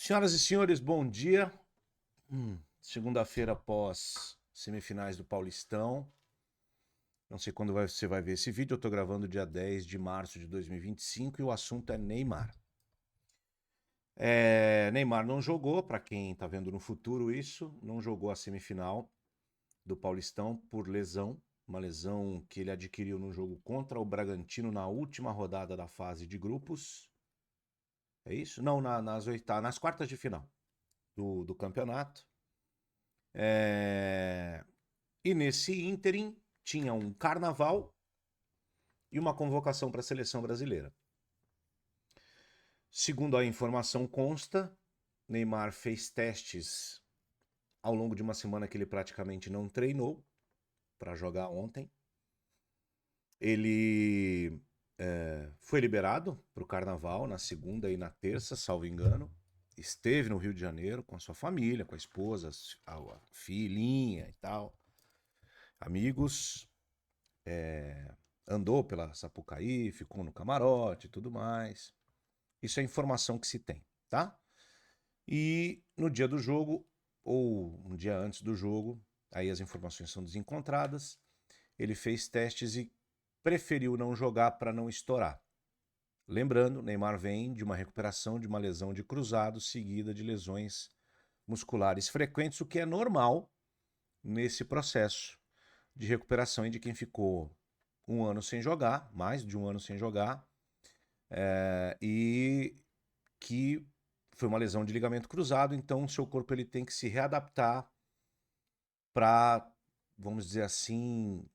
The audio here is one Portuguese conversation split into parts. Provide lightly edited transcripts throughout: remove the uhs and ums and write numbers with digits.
Senhoras e senhores, bom dia. Segunda-feira após semifinais do Paulistão. Não sei quando você vai ver esse vídeo, eu tô gravando dia 10 de março de 2025 e o assunto é Neymar. Neymar não jogou, para quem tá vendo no futuro isso, não jogou a semifinal do Paulistão por lesão, uma lesão que ele adquiriu no jogo contra o Bragantino na última rodada da fase de grupos. É isso? Não, nas quartas de final do campeonato. É, E nesse ínterim tinha um carnaval e uma convocação para a seleção brasileira. Segundo a informação consta, Neymar fez testes ao longo de uma semana que ele praticamente não treinou para jogar ontem. Ele foi liberado para o carnaval na segunda e na terça, salvo engano. Esteve no Rio de Janeiro com a sua família, com a esposa, a filhinha e tal, amigos. Andou pela Sapucaí, ficou no camarote e tudo mais. Isso é informação que se tem, tá? E no dia do jogo, ou um dia antes do jogo, aí as informações são desencontradas, ele fez testes e preferiu não jogar para não estourar. Lembrando, Neymar vem de uma recuperação de uma lesão de cruzado seguida de lesões musculares frequentes, o que é normal nesse processo de recuperação e de quem ficou um ano sem jogar, mais de um ano sem jogar, e que foi uma lesão de ligamento cruzado, então o seu corpo ele tem que se readaptar para, vamos dizer assim,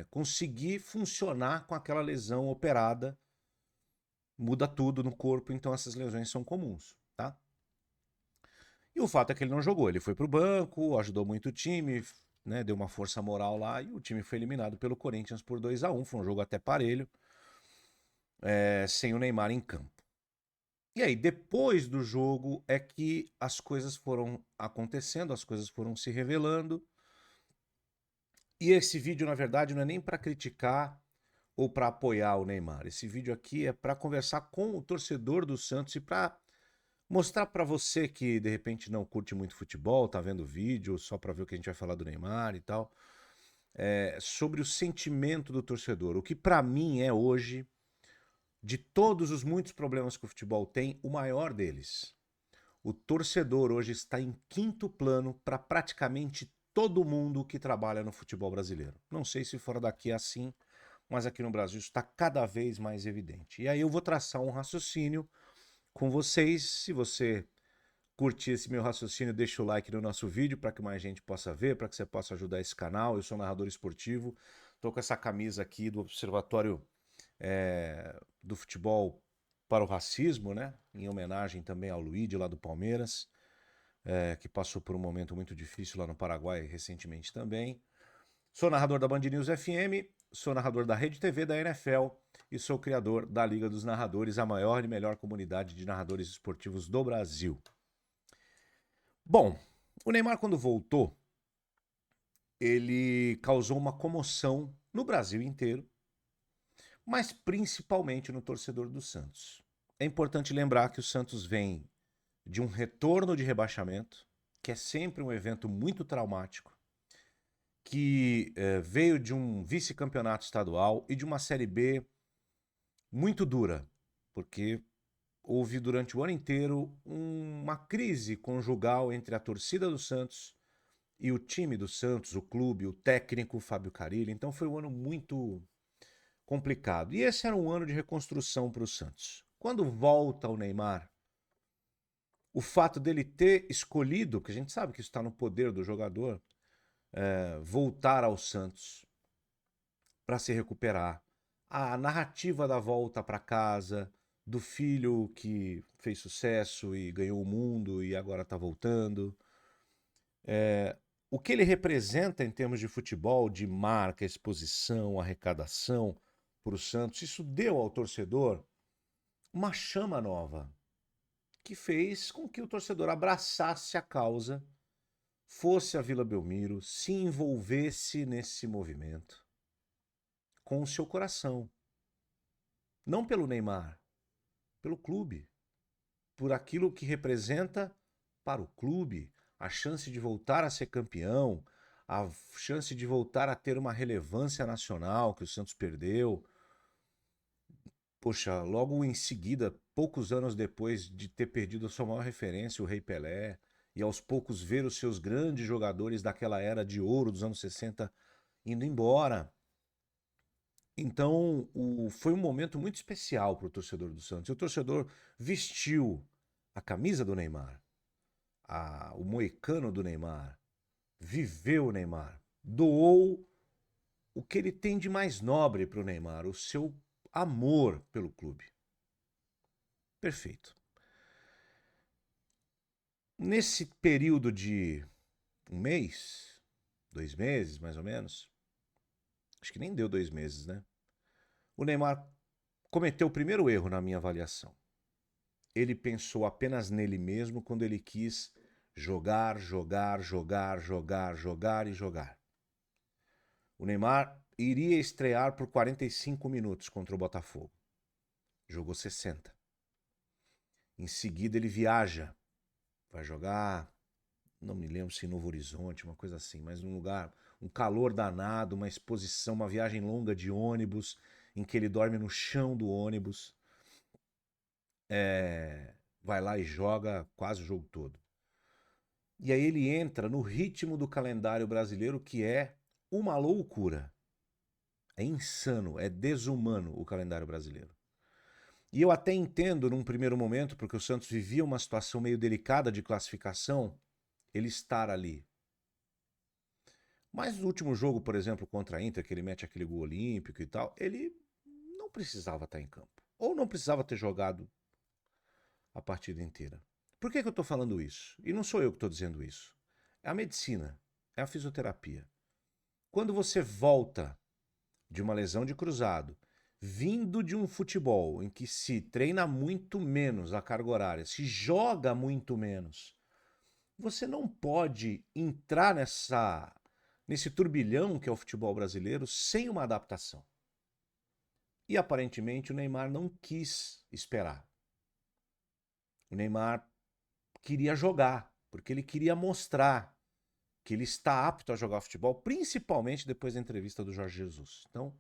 conseguir funcionar com aquela lesão operada. Muda tudo no corpo, então essas lesões são comuns, tá? E o fato é que ele não jogou, ele foi para o banco, ajudou muito o time, né, deu uma força moral lá e o time foi eliminado pelo Corinthians por 2-1. Foi um jogo até parelho, sem o Neymar em campo. E aí, depois do jogo, é que as coisas foram acontecendo, as coisas foram se revelando. E esse vídeo, na verdade, não é nem para criticar ou para apoiar o Neymar. Esse vídeo aqui é para conversar com o torcedor do Santos e para mostrar para você que de repente não curte muito futebol, tá vendo o vídeo só para ver o que a gente vai falar do Neymar e tal, sobre o sentimento do torcedor. O que para mim é hoje, de todos os muitos problemas que o futebol tem, o maior deles. O torcedor hoje está em quinto plano para praticamente todo mundo que trabalha no futebol brasileiro. Não sei se fora daqui é assim, mas aqui no Brasil isso está cada vez mais evidente. E aí eu vou traçar um raciocínio com vocês. Se você curtir esse meu raciocínio, deixa o like no nosso vídeo para que mais gente possa ver, para que você possa ajudar esse canal. Eu sou narrador esportivo, estou com essa camisa aqui do Observatório do Futebol para o Racismo, né? Em homenagem também ao Luigi lá do Palmeiras, que passou por um momento muito difícil lá no Paraguai recentemente também. Sou narrador da Band News FM, sou narrador da Rede TV da NFL e sou criador da Liga dos Narradores, a maior e melhor comunidade de narradores esportivos do Brasil. Bom, o Neymar quando voltou, ele causou uma comoção no Brasil inteiro, mas principalmente no torcedor do Santos. É importante lembrar que o Santos vem de um retorno de rebaixamento, que é sempre um evento muito traumático, que veio de um vice-campeonato estadual e de uma Série B muito dura, porque houve durante o ano inteiro uma crise conjugal entre a torcida do Santos e o time do Santos, o clube, o técnico Fábio Carille. Então foi um ano muito complicado. E esse era um ano de reconstrução para o Santos. Quando volta o Neymar, o fato dele ter escolhido, que a gente sabe que isso está no poder do jogador, voltar ao Santos para se recuperar. A narrativa da volta para casa, do filho que fez sucesso e ganhou o mundo e agora está voltando. O que ele representa em termos de futebol, de marca, exposição, arrecadação para o Santos, isso deu ao torcedor uma chama nova, que fez com que o torcedor abraçasse a causa, fosse a Vila Belmiro, se envolvesse nesse movimento com o seu coração. Não pelo Neymar, pelo clube. por aquilo que representa para o clube, a chance de voltar a ser campeão, a chance de voltar a ter uma relevância nacional que o Santos perdeu. Poxa, logo em seguida, poucos anos depois de ter perdido a sua maior referência, o Rei Pelé, e aos poucos ver os seus grandes jogadores daquela era de ouro dos anos 60 indo embora. Então, foi um momento muito especial para o torcedor do Santos. E o torcedor vestiu a camisa do Neymar, o moicano do Neymar, viveu o Neymar, doou o que ele tem de mais nobre para o Neymar, o seu amor pelo clube. Perfeito. Nesse período de um mês, 2 meses mais ou menos, acho que nem deu 2 meses, né? O Neymar cometeu o primeiro erro na minha avaliação. Ele pensou apenas nele mesmo quando ele quis jogar, jogar, jogar, jogar, jogar e jogar. O Neymar iria estrear por 45 minutos contra o Botafogo. Jogou 60. Em seguida ele viaja. Vai jogar, não me lembro se em Novo Horizonte, uma coisa assim, mas num lugar, um calor danado, uma exposição, uma viagem longa de ônibus, em que ele dorme no chão do ônibus. Vai lá e joga quase o jogo todo. E aí ele entra no ritmo do calendário brasileiro, que é uma loucura. É insano, é desumano o calendário brasileiro. E eu até entendo num primeiro momento, porque o Santos vivia uma situação meio delicada de classificação, ele estar ali. Mas no último jogo, por exemplo, contra a Inter, que ele mete aquele gol olímpico e tal, ele não precisava estar em campo. Ou não precisava ter jogado a partida inteira. Por que eu estou falando isso? E não sou eu que estou dizendo isso. É a medicina, é a fisioterapia. Quando você volta de uma lesão de cruzado, vindo de um futebol em que se treina muito menos a carga horária, se joga muito menos, você não pode entrar nesse turbilhão que é o futebol brasileiro sem uma adaptação. E aparentemente o Neymar não quis esperar. O Neymar queria jogar, porque ele queria mostrar que ele está apto a jogar futebol, principalmente depois da entrevista do Jorge Jesus. Então,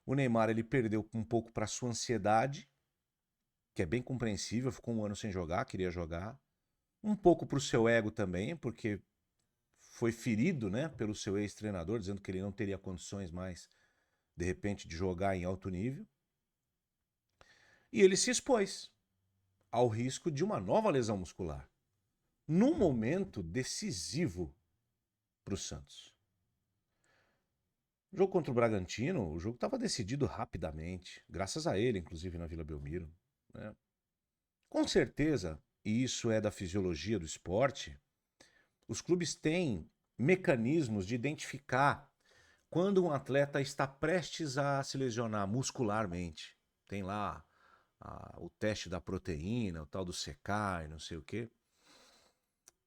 o Neymar ele perdeu um pouco para sua ansiedade, que é bem compreensível, ficou um ano sem jogar, queria jogar. Um pouco para o seu ego também, porque foi ferido, né, pelo seu ex-treinador, dizendo que ele não teria condições mais, de repente, de jogar em alto nível. E ele se expôs ao risco de uma nova lesão muscular, num momento decisivo para o Santos. O jogo contra o Bragantino, o jogo estava decidido rapidamente, graças a ele, inclusive, na Vila Belmiro. Né? Com certeza, e isso é da fisiologia do esporte, os clubes têm mecanismos de identificar quando um atleta está prestes a se lesionar muscularmente. Tem lá o teste da proteína, o tal do secar e não sei o quê,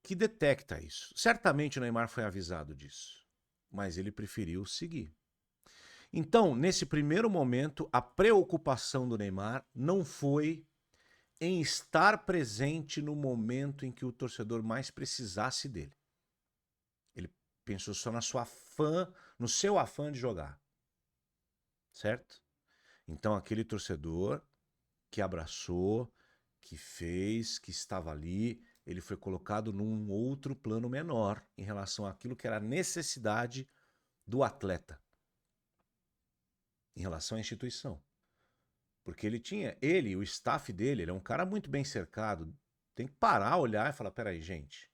que detecta isso. Certamente o Neymar foi avisado disso, mas ele preferiu seguir. Então, nesse primeiro momento, a preocupação do Neymar não foi em estar presente no momento em que o torcedor mais precisasse dele. Ele pensou só no seu afã de jogar. Certo? Então, aquele torcedor que abraçou, que fez, que estava ali, ele foi colocado num outro plano menor em relação àquilo que era a necessidade do atleta, em relação à instituição. Porque ele, o staff dele, ele é um cara muito bem cercado, tem que parar, olhar e falar, peraí, gente,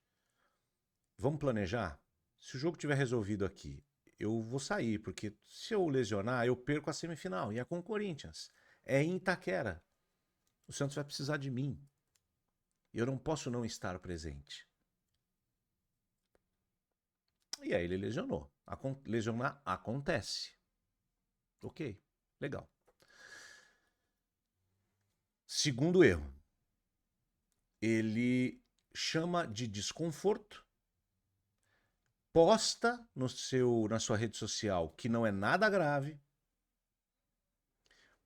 vamos planejar? Se o jogo tiver resolvido aqui, eu vou sair, porque se eu lesionar, eu perco a semifinal, e é com o Corinthians. É em Itaquera. O Santos vai precisar de mim. E eu não posso não estar presente. E aí ele lesionou. Lesionar acontece. Ok, legal. Segundo erro, ele chama de desconforto, posta na sua rede social que não é nada grave,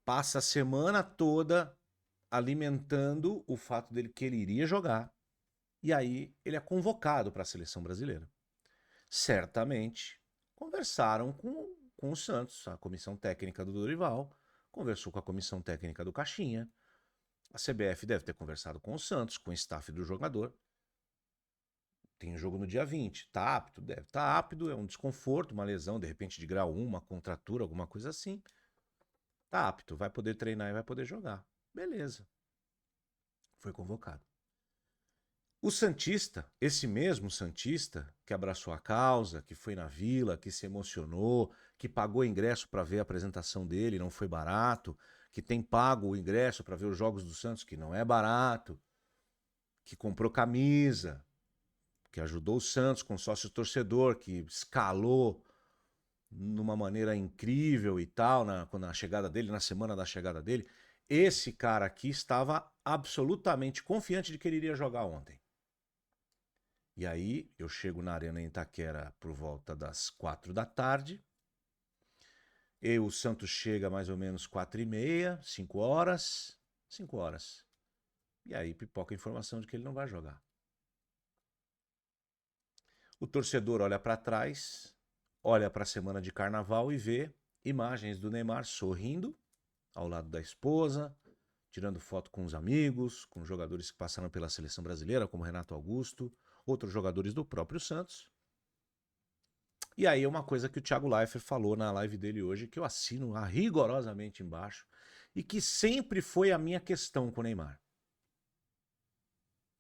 passa a semana toda alimentando o fato dele que ele iria jogar. E aí ele é convocado para a seleção brasileira. Certamente conversaram com o Santos, a comissão técnica do Dorival, conversou com a comissão técnica do Caixinha. A CBF deve ter conversado com o Santos, com o staff do jogador. Tem jogo no dia 20, tá apto? Deve estar apto, é um desconforto, uma lesão, de repente de grau 1, uma contratura, alguma coisa assim. Tá apto, vai poder treinar e vai poder jogar. Beleza. Foi convocado. O Santista, esse mesmo Santista, que abraçou a causa, que foi na Vila, que se emocionou, que pagou ingresso para ver a apresentação dele, não foi barato, que tem pago o ingresso para ver os jogos do Santos, que não é barato, que comprou camisa, que ajudou o Santos com sócio torcedor, que escalou numa maneira incrível e tal, na chegada dele, na semana da chegada dele. Esse cara aqui estava absolutamente confiante de que ele iria jogar ontem. E aí eu chego na Arena em Itaquera por volta das 4 da tarde. O Santos chega mais ou menos 4h30, 5 horas. 5 horas. E aí pipoca a informação de que ele não vai jogar. O torcedor olha para trás, olha para a semana de carnaval e vê imagens do Neymar sorrindo ao lado da esposa, tirando foto com os amigos, com jogadores que passaram pela seleção brasileira, como Renato Augusto, outros jogadores do próprio Santos. E aí é uma coisa que o Thiago Leifert falou na live dele hoje, que eu assino rigorosamente embaixo, e que sempre foi a minha questão com o Neymar.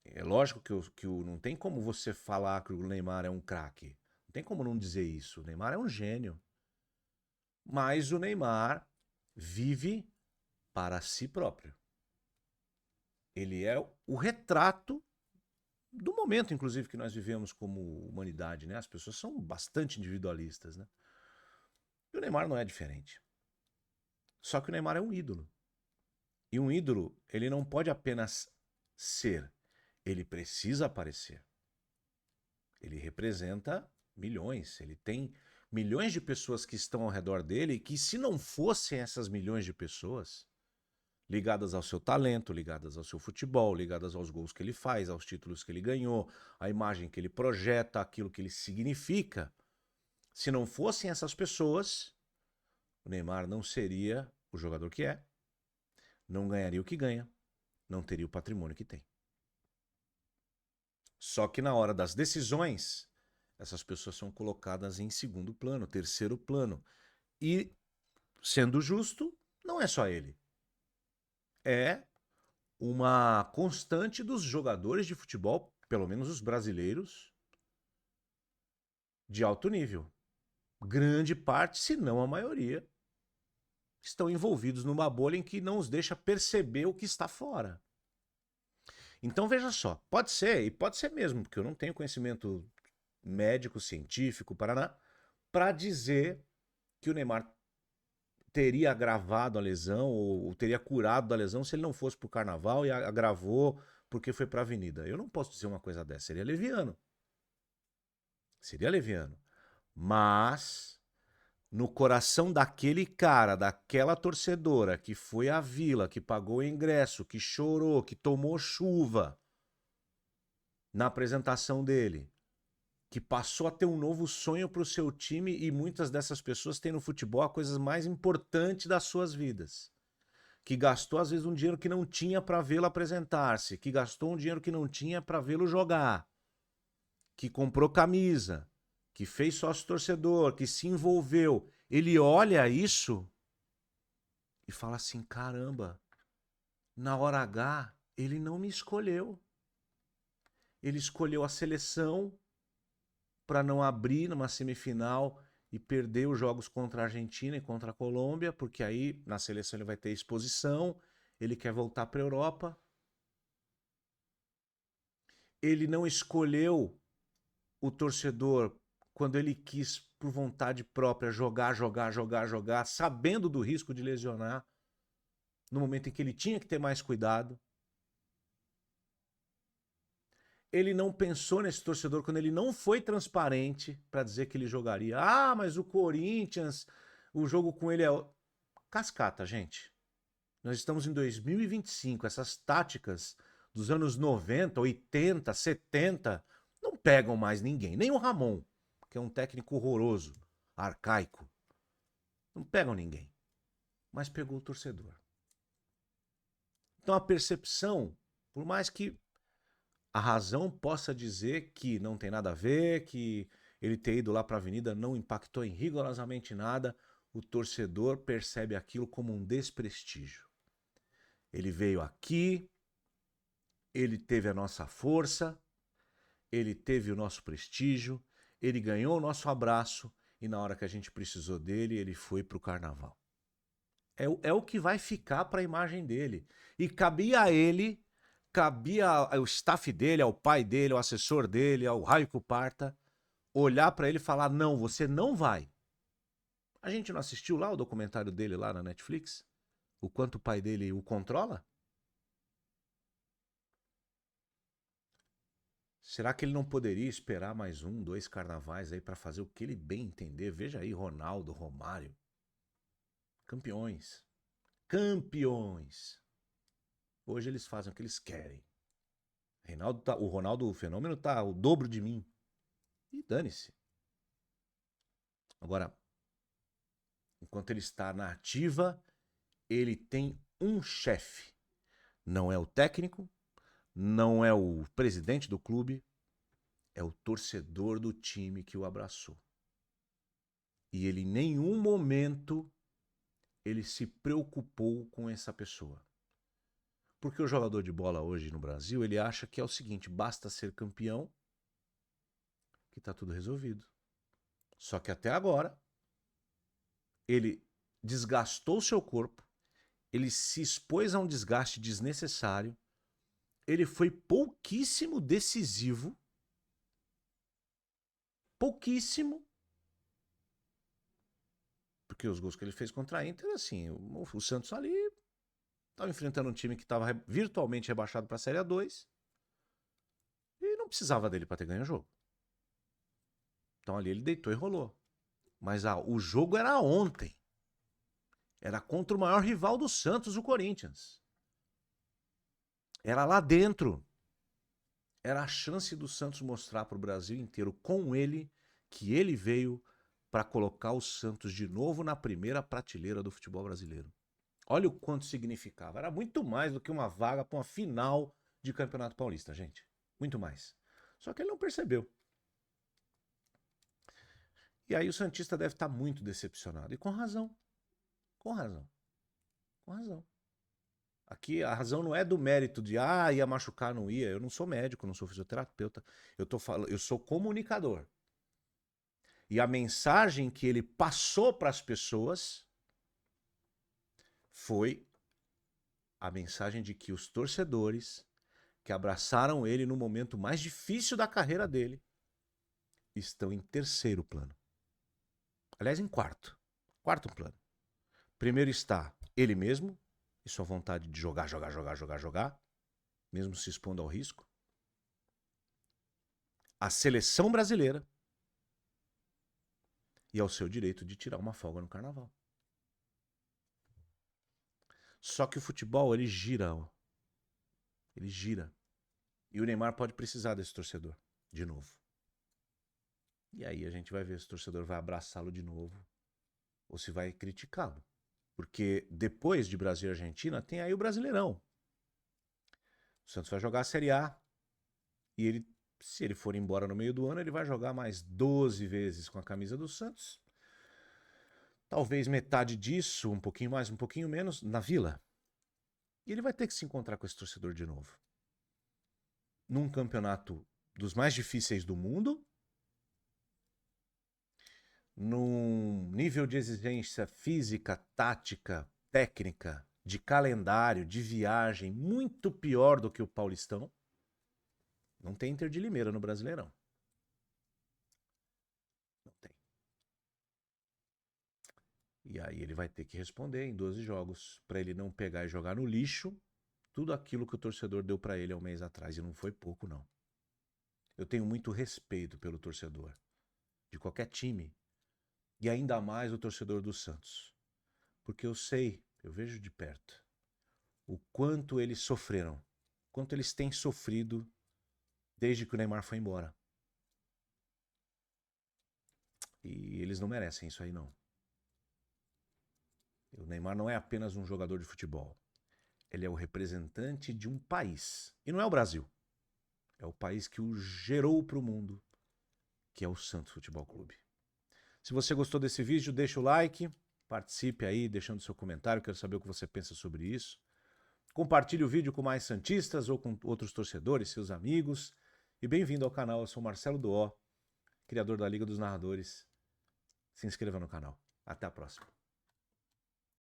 É lógico que não tem como você falar que o Neymar é um craque. Não tem como não dizer isso. O Neymar é um gênio. Mas o Neymar vive para si próprio. Ele é o retrato do momento, inclusive, que nós vivemos como humanidade, né? As pessoas são bastante individualistas, né? E o Neymar não é diferente. Só que o Neymar é um ídolo. E um ídolo, ele não pode apenas ser, ele precisa aparecer. Ele representa milhões, ele tem milhões de pessoas que estão ao redor dele, que se não fossem essas milhões de pessoas, ligadas ao seu talento, ligadas ao seu futebol, ligadas aos gols que ele faz, aos títulos que ele ganhou, à imagem que ele projeta, aquilo que ele significa. Se não fossem essas pessoas, o Neymar não seria o jogador que é, não ganharia o que ganha, não teria o patrimônio que tem. Só que na hora das decisões, essas pessoas são colocadas em segundo plano, terceiro plano. E, sendo justo, não é só ele. É uma constante dos jogadores de futebol, pelo menos os brasileiros, de alto nível. Grande parte, se não a maioria, estão envolvidos numa bolha em que não os deixa perceber o que está fora. Então veja só, pode ser, e pode ser mesmo, porque eu não tenho conhecimento médico, científico, para dizer que o Neymar teria agravado a lesão ou teria curado da lesão se ele não fosse para o carnaval e agravou porque foi para a avenida. Eu não posso dizer uma coisa dessa, seria leviano. Seria leviano. Mas no coração daquele cara, daquela torcedora que foi à Vila, que pagou o ingresso, que chorou, que tomou chuva na apresentação dele, que passou a ter um novo sonho para o seu time, e muitas dessas pessoas têm no futebol a coisa mais importante das suas vidas. Que gastou às vezes um dinheiro que não tinha para vê-lo apresentar-se, que gastou um dinheiro que não tinha para vê-lo jogar, que comprou camisa, que fez sócio torcedor, que se envolveu. Ele olha isso e fala assim: caramba, na hora H ele não me escolheu. Ele escolheu a seleção para não abrir numa semifinal e perder os jogos contra a Argentina e contra a Colômbia, porque aí na seleção ele vai ter exposição, ele quer voltar para a Europa. Ele não escolheu o torcedor quando ele quis, por vontade própria, jogar, sabendo do risco de lesionar, no momento em que ele tinha que ter mais cuidado. Ele não pensou nesse torcedor quando ele não foi transparente para dizer que ele jogaria. Ah, mas o Corinthians, o jogo com ele é cascata, gente. Nós estamos em 2025. Essas táticas dos anos 90, 80, 70 não pegam mais ninguém. Nem o Ramon, que é um técnico horroroso, arcaico. Não pegam ninguém. Mas pegou o torcedor. Então a percepção, por mais que a razão possa dizer que não tem nada a ver, que ele ter ido lá para a Avenida não impactou em rigorosamente nada, o torcedor percebe aquilo como um desprestígio. Ele veio aqui, ele teve a nossa força, ele teve o nosso prestígio, ele ganhou o nosso abraço e na hora que a gente precisou dele, ele foi para o carnaval. É o que vai ficar para a imagem dele. E cabia a ele, cabia ao staff dele, ao pai dele, ao assessor dele, ao raio que o parta, olhar para ele e falar: não, você não vai. A gente não assistiu lá o documentário dele lá na Netflix? O quanto o pai dele o controla? Será que ele não poderia esperar mais um, dois carnavais aí para fazer o que ele bem entender? Veja aí, Ronaldo, Romário. Campeões. Campeões. Hoje eles fazem o que eles querem. O Ronaldo, o fenômeno, tá o dobro de mim. E dane-se. Agora, enquanto ele está na ativa, ele tem um chefe. Não é o técnico, não é o presidente do clube, é o torcedor do time que o abraçou. E ele em nenhum momento ele se preocupou com essa pessoa. Porque o jogador de bola hoje no Brasil, ele acha que é o seguinte, basta ser campeão que está tudo resolvido. Só que até agora, ele desgastou seu corpo, ele se expôs a um desgaste desnecessário, ele foi pouquíssimo decisivo, pouquíssimo, porque os gols que ele fez contra a Inter, assim, o Santos ali estava enfrentando um time que estava virtualmente rebaixado para a Série A2 e não precisava dele para ter ganho o jogo. Então ali ele deitou e rolou. Mas o jogo era ontem. Era contra o maior rival do Santos, o Corinthians. Era lá dentro. Era a chance do Santos mostrar para o Brasil inteiro com ele que ele veio para colocar o Santos de novo na primeira prateleira do futebol brasileiro. Olha o quanto significava. Era muito mais do que uma vaga para uma final de Campeonato Paulista, gente. Muito mais. Só que ele não percebeu. E aí o Santista deve estar muito decepcionado. E com razão. Com razão. Com razão. Aqui a razão não é do mérito de ia machucar, não ia. Eu não sou médico, não sou fisioterapeuta. Eu sou comunicador. E a mensagem que ele passou para as pessoas foi a mensagem de que os torcedores que abraçaram ele no momento mais difícil da carreira dele estão em terceiro plano. Aliás, em quarto. Quarto plano. Primeiro está ele mesmo e sua vontade de jogar, mesmo se expondo ao risco. A seleção brasileira e ao seu direito de tirar uma folga no carnaval. Só que o futebol, ele gira. Ó. Ele gira. E o Neymar pode precisar desse torcedor, de novo. E aí a gente vai ver se o torcedor vai abraçá-lo de novo ou se vai criticá-lo. Porque depois de Brasil e Argentina, tem aí o Brasileirão. O Santos vai jogar a Série A e ele, se ele for embora no meio do ano, ele vai jogar mais 12 vezes com a camisa do Santos. Talvez metade disso, um pouquinho mais, um pouquinho menos, na Vila. E ele vai ter que se encontrar com esse torcedor de novo. Num campeonato dos mais difíceis do mundo, num nível de exigência física, tática, técnica, de calendário, de viagem, muito pior do que o Paulistão. Não tem Inter de Limeira no Brasileirão. Não tem. E aí ele vai ter que responder em 12 jogos, para ele não pegar e jogar no lixo tudo aquilo que o torcedor deu para ele há um mês atrás. E não foi pouco, não. Eu tenho muito respeito pelo torcedor de qualquer time. E ainda mais o torcedor do Santos. Porque eu sei, eu vejo de perto. o quanto eles sofreram, quanto eles têm sofrido desde que o Neymar foi embora. E eles não merecem isso aí, não. O Neymar não é apenas um jogador de futebol. Ele é o representante de um país. E não é o Brasil. É o país que o gerou para o mundo, que é o Santos Futebol Clube. Se você gostou desse vídeo, deixa o like, participe aí, deixando seu comentário, quero saber o que você pensa sobre isso. Compartilhe o vídeo com mais santistas ou com outros torcedores, seus amigos. E bem-vindo ao canal, eu sou Marcelo Doó, criador da Liga dos Narradores. Se inscreva no canal. Até a próxima.